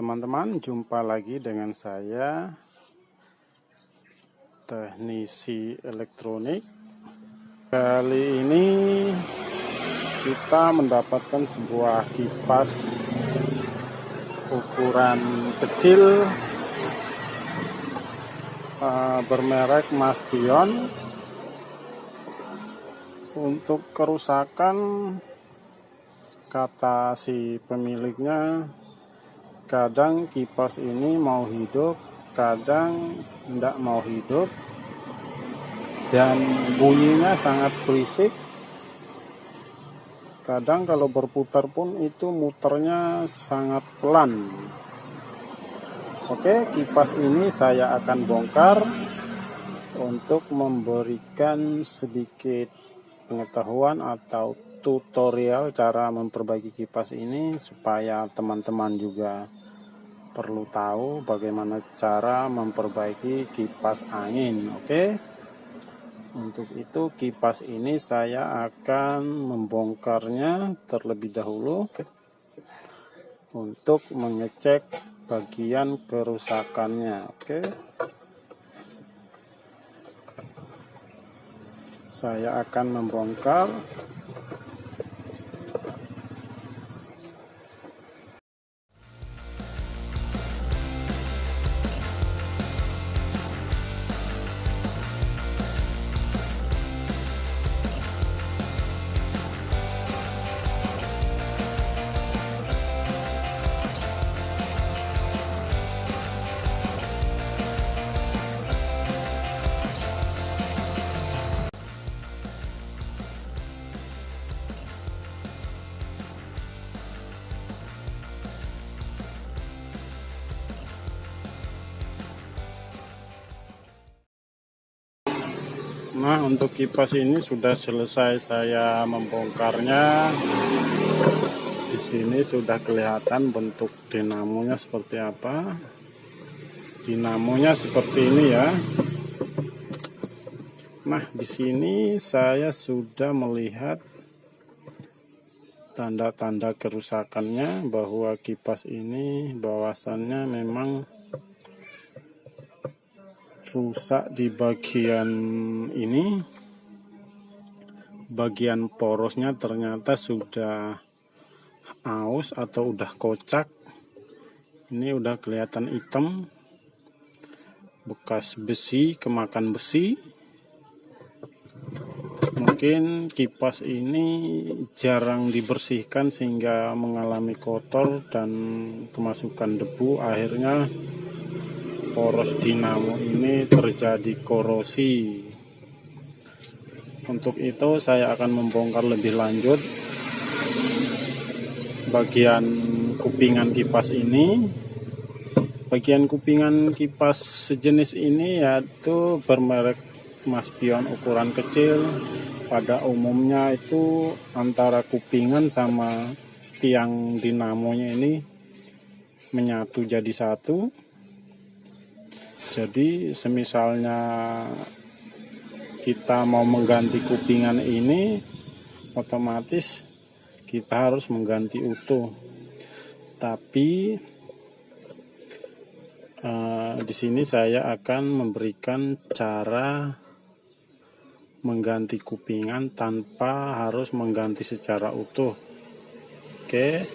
teman-teman, jumpa lagi dengan saya, teknisi elektronik. Kali ini kita mendapatkan sebuah kipas ukuran kecil bermerek Maspion. Untuk kerusakan, kata si pemiliknya, kadang kipas ini mau hidup, kadang tidak mau hidup, dan bunyinya sangat berisik. Kadang kalau berputar pun itu muternya sangat pelan. Oke, kipas ini saya akan bongkar untuk memberikan sedikit pengetahuan atau tutorial cara memperbaiki kipas ini, supaya teman-teman juga perlu tahu bagaimana cara memperbaiki kipas angin. Oke, untuk itu kipas ini saya akan membongkarnya terlebih dahulu untuk mengecek bagian kerusakannya. Oke, saya akan membongkar. Nah, untuk kipas ini sudah selesai saya membongkarnya. Di sini sudah kelihatan bentuk dinamonya seperti apa. Dinamonya seperti ini ya. Nah, di sini saya sudah melihat tanda-tanda kerusakannya, bahwa kipas ini bahwasannya memang rusak di bagian ini. Bagian porosnya ternyata sudah aus atau udah kocak. Ini udah kelihatan hitam, bekas besi, kemakan besi. Mungkin kipas ini jarang dibersihkan sehingga mengalami kotor dan kemasukan debu, akhirnya poros dinamo ini terjadi korosi. Untuk itu saya akan membongkar lebih lanjut bagian kupingan kipas ini. Bagian kupingan kipas sejenis ini yaitu bermerek Maspion ukuran kecil. Pada umumnya itu antara kupingan sama tiang dinamonya ini menyatu jadi satu. Jadi semisalnya kita mau mengganti kupingan ini, otomatis kita harus mengganti utuh. Tapi di sini saya akan memberikan cara mengganti kupingan tanpa harus mengganti secara utuh. Oke,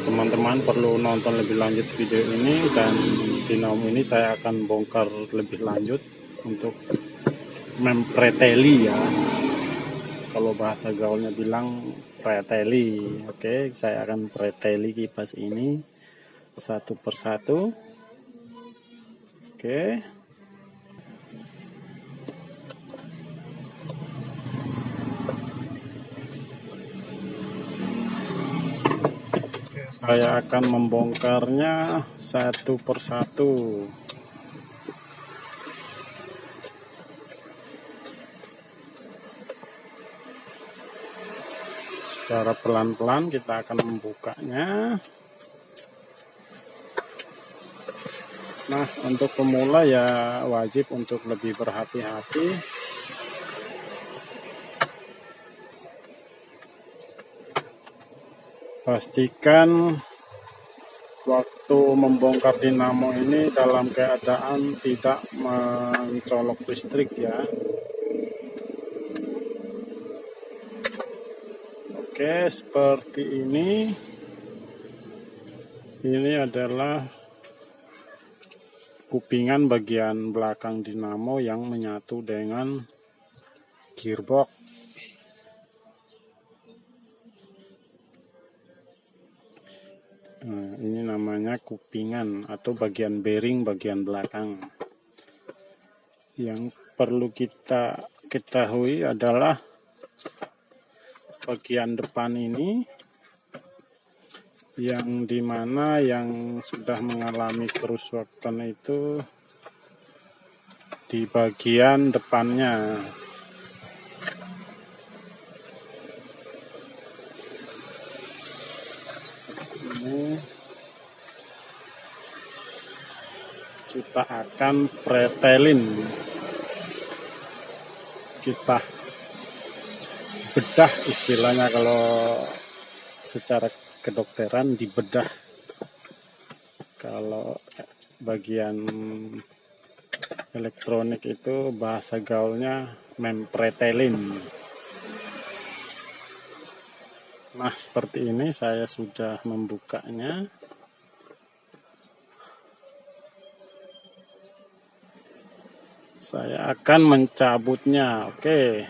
teman-teman perlu nonton lebih lanjut video ini, dan dinamo ini saya akan bongkar lebih lanjut untuk mempreteli ya. Kalau bahasa gaulnya bilang preteli. Oke, saya akan preteli kipas ini satu persatu. Oke. Saya akan membongkarnya satu persatu. Secara pelan-pelan kita akan membukanya. Nah, untuk pemula ya wajib untuk lebih berhati-hati. Pastikan waktu membongkar dinamo ini dalam keadaan tidak mencolok listrik ya. Oke, seperti ini. Ini adalah kupingan bagian belakang dinamo yang menyatu dengan gearbox. Nah, ini namanya kupingan atau bagian bearing bagian belakang. Yang perlu kita ketahui adalah bagian depan ini, yang dimana yang sudah mengalami kerusakan itu di bagian depannya. Ini kita akan pretelin, kita bedah istilahnya kalau secara kedokteran, dibedah. Kalau bagian elektronik itu bahasa gaulnya mempretelin. Nah, seperti ini saya sudah membukanya. Saya akan mencabutnya. Oke.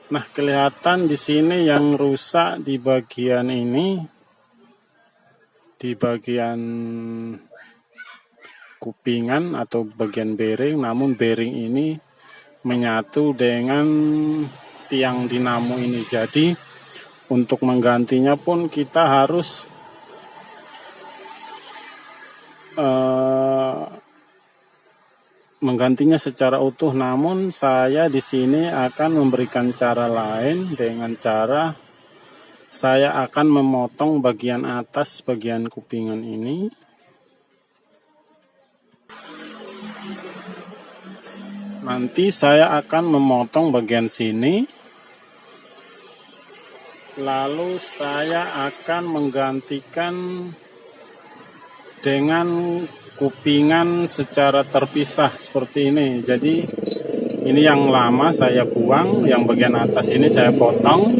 Nah, kelihatan di sini yang rusak di bagian ini, di bagian kupingan atau bagian bearing, namun bearing ini menyatu dengan tiang dinamo ini. Jadi untuk menggantinya pun kita harus menggantinya secara utuh, namun saya di sini akan memberikan cara lain, dengan cara saya akan memotong bagian atas bagian kupingan ini. Nanti saya akan memotong bagian sini, lalu saya akan menggantikan dengan kupingan secara terpisah seperti ini. Jadi ini yang lama saya buang, yang bagian atas ini saya potong,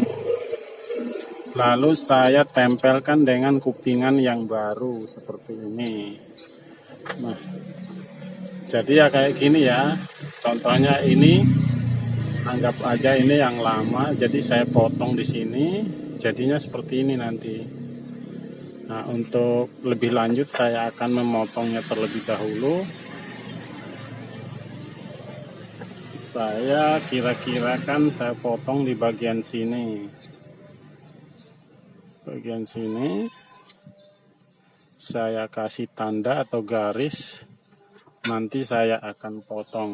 lalu saya tempelkan dengan kupingan yang baru seperti ini. Nah, jadi ya kayak gini ya. Contohnya ini, anggap aja ini yang lama, jadi saya potong di sini, jadinya seperti ini nanti. Nah, untuk lebih lanjut saya akan memotongnya terlebih dahulu. Saya kira-kirakan saya potong di bagian sini. Bagian sini saya kasih tanda atau garis, nanti saya akan potong.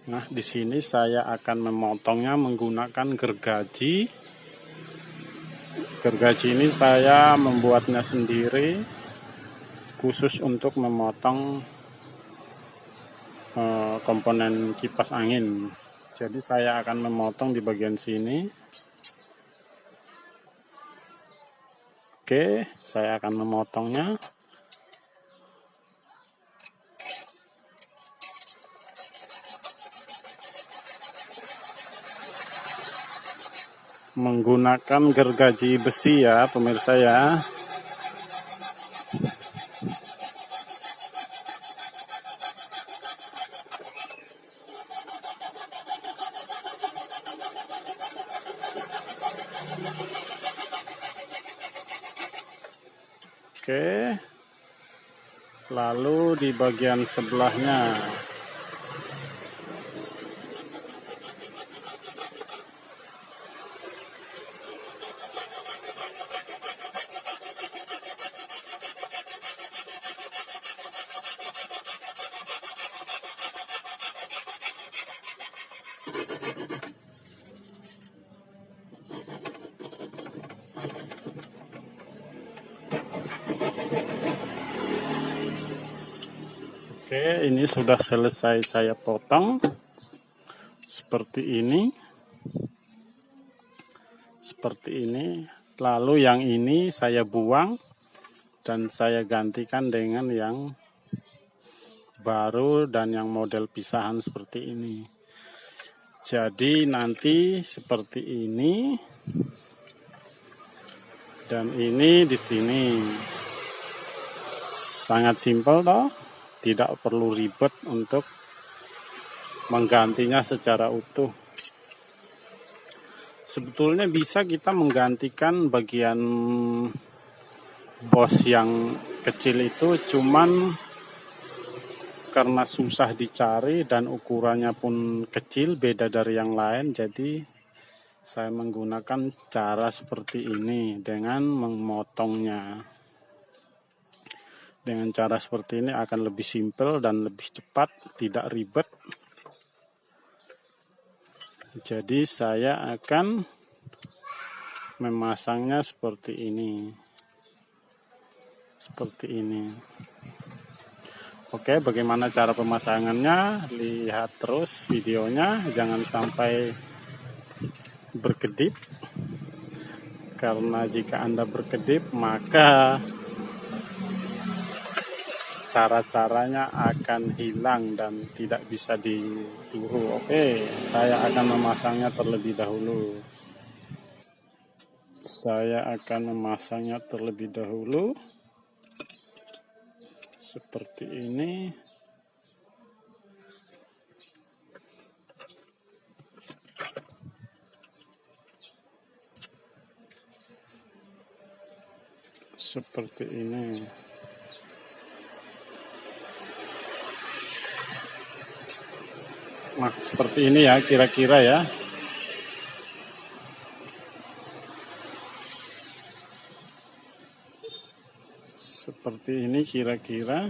Nah, di sini saya akan memotongnya menggunakan gergaji. Gergaji ini saya membuatnya sendiri, khusus untuk memotong komponen kipas angin. Jadi saya akan memotong di bagian sini. Oke, saya akan memotongnya. Menggunakan gergaji besi ya pemirsa ya. Oke, lalu di bagian sebelahnya Oke, ini sudah selesai saya potong seperti ini. Seperti ini. Lalu yang ini saya buang dan saya gantikan dengan yang baru dan yang model pisahan seperti ini. Jadi nanti seperti ini dan ini di sini. Sangat simpel toh, tidak perlu ribet untuk menggantinya secara utuh. Sebetulnya bisa kita menggantikan bagian bos yang kecil itu, cuman karena susah dicari dan ukurannya pun kecil beda dari yang lain, jadi saya menggunakan cara seperti ini dengan memotongnya. Dengan cara seperti ini akan lebih simpel dan lebih cepat, tidak ribet. Jadi saya akan memasangnya seperti ini. Seperti ini. Oke, bagaimana cara pemasangannya? Lihat terus videonya, jangan sampai berkedip. Karena jika Anda berkedip, maka cara-caranya akan hilang dan tidak bisa ditiru. Oke, saya akan memasangnya terlebih dahulu. Seperti ini. Seperti ini. Nah, seperti ini ya kira-kira ya. Seperti ini kira-kira.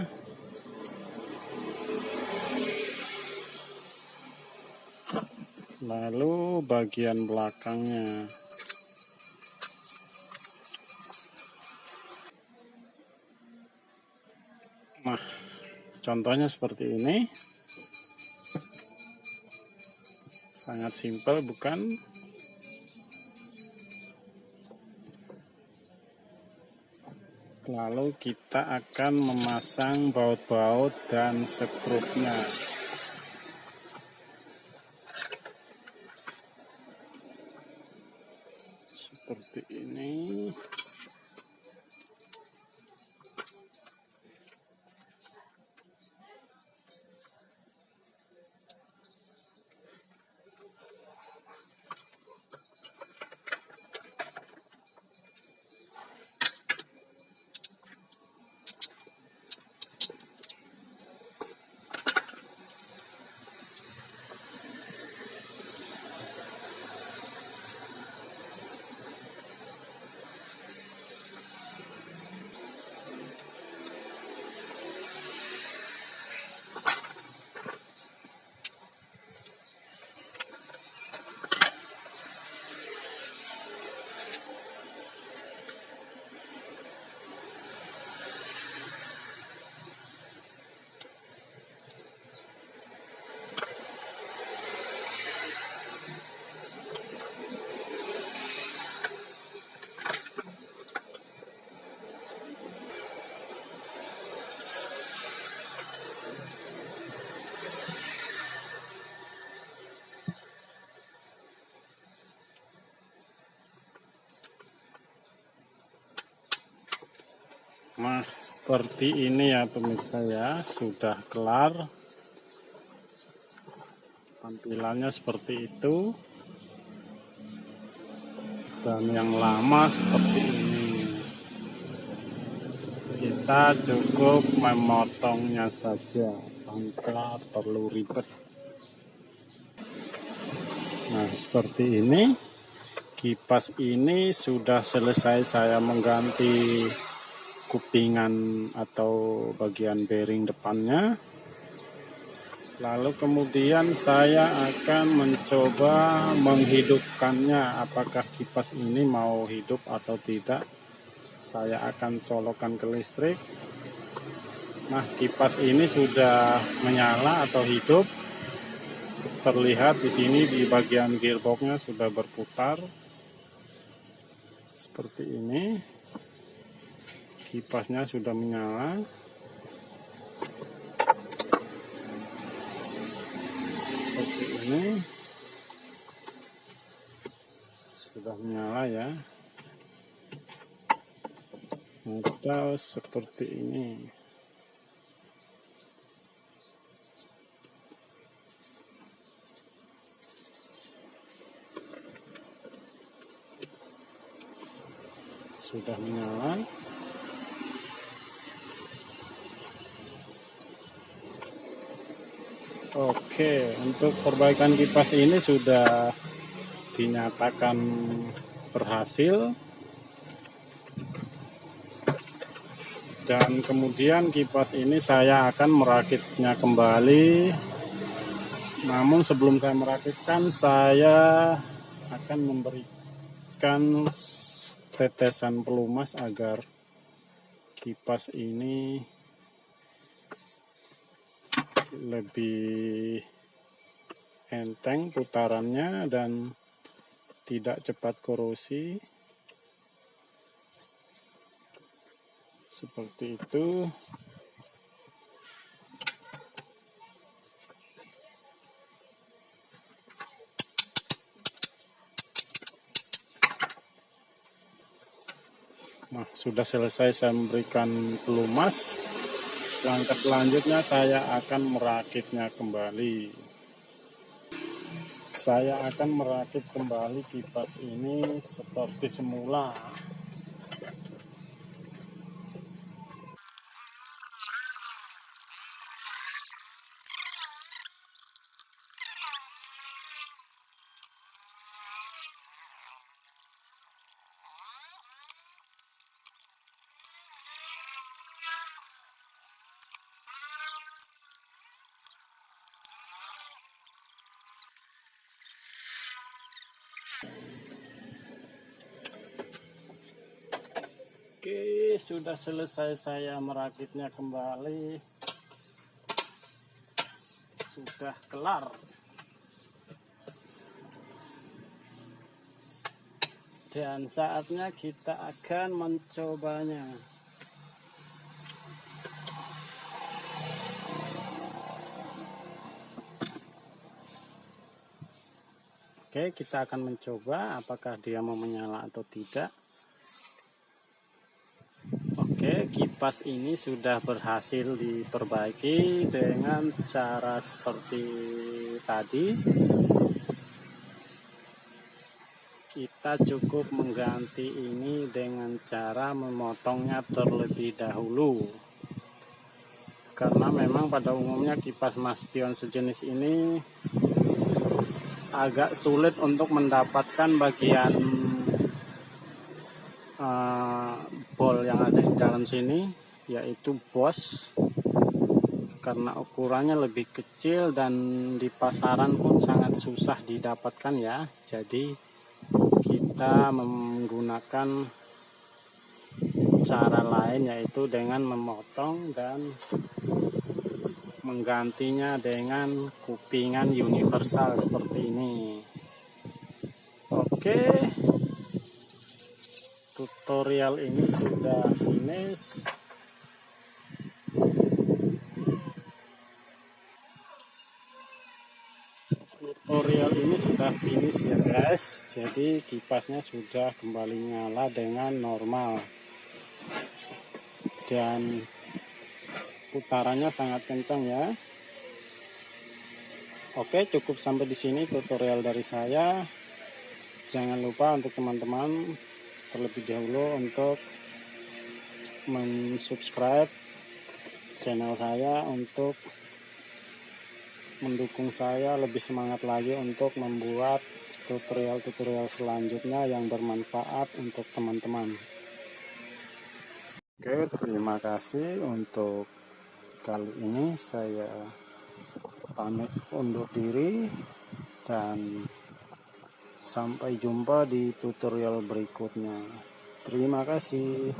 Lalu bagian belakangnya. Nah, contohnya seperti ini. Sangat simpel, bukan? Lalu kita akan memasang baut-baut dan sekrupnya. Seperti ini. Nah, seperti ini ya pemirsa ya, sudah kelar. Tampilannya seperti itu. Dan yang lama seperti ini. Kita cukup memotongnya saja, tanpa perlu ribet. Nah, seperti ini. Kipas ini sudah selesai saya mengganti kupingan atau bagian bearing depannya. Lalu kemudian saya akan mencoba menghidupkannya, apakah kipas ini mau hidup atau tidak. Saya akan colokkan ke listrik. Nah, kipas ini sudah menyala atau hidup. Terlihat di sini di bagian gearboxnya sudah berputar. seperti ini. Kipasnya sudah menyala. Seperti ini. Sudah menyala ya. Atau seperti ini. Sudah menyala. Oke, untuk perbaikan kipas ini sudah dinyatakan berhasil. Dan kemudian kipas ini saya akan merakitnya kembali. Namun sebelum saya merakitkan, saya akan memberikan tetesan pelumas agar kipas ini lebih enteng putarannya dan tidak cepat korosi. Seperti itu. Nah, sudah selesai saya memberikan pelumas. Langkah selanjutnya saya akan merakitnya kembali. Saya akan merakit kembali kipas ini seperti semula. Oke, sudah selesai saya merakitnya kembali. Sudah kelar. Dan saatnya kita akan mencobanya. Oke, kita akan mencoba apakah dia mau menyala atau tidak. Oke, kipas ini sudah berhasil diperbaiki dengan cara seperti tadi. Kita cukup mengganti ini dengan cara memotongnya terlebih dahulu. Karena memang pada umumnya kipas maspion sejenis ini agak sulit untuk mendapatkan bagian bol yang ada di dalam sini, yaitu bos, karena ukurannya lebih kecil dan di pasaran pun sangat susah didapatkan ya. Jadi kita menggunakan cara lain, yaitu dengan memotong dan menggantinya dengan kupingan universal seperti ini. Oke, tutorial ini sudah finish. Tutorial ini sudah finish ya guys. Jadi kipasnya sudah kembali nyala dengan normal. Dan putarannya sangat kencang ya. Oke, cukup sampai di sini tutorial dari saya. Jangan lupa untuk teman-teman terlebih dahulu untuk mensubscribe channel saya untuk mendukung saya lebih semangat lagi untuk membuat tutorial-tutorial selanjutnya yang bermanfaat untuk teman-teman. Oke, terima kasih. Untuk kali ini saya pamit undur diri dan sampai jumpa di tutorial berikutnya. Terima kasih.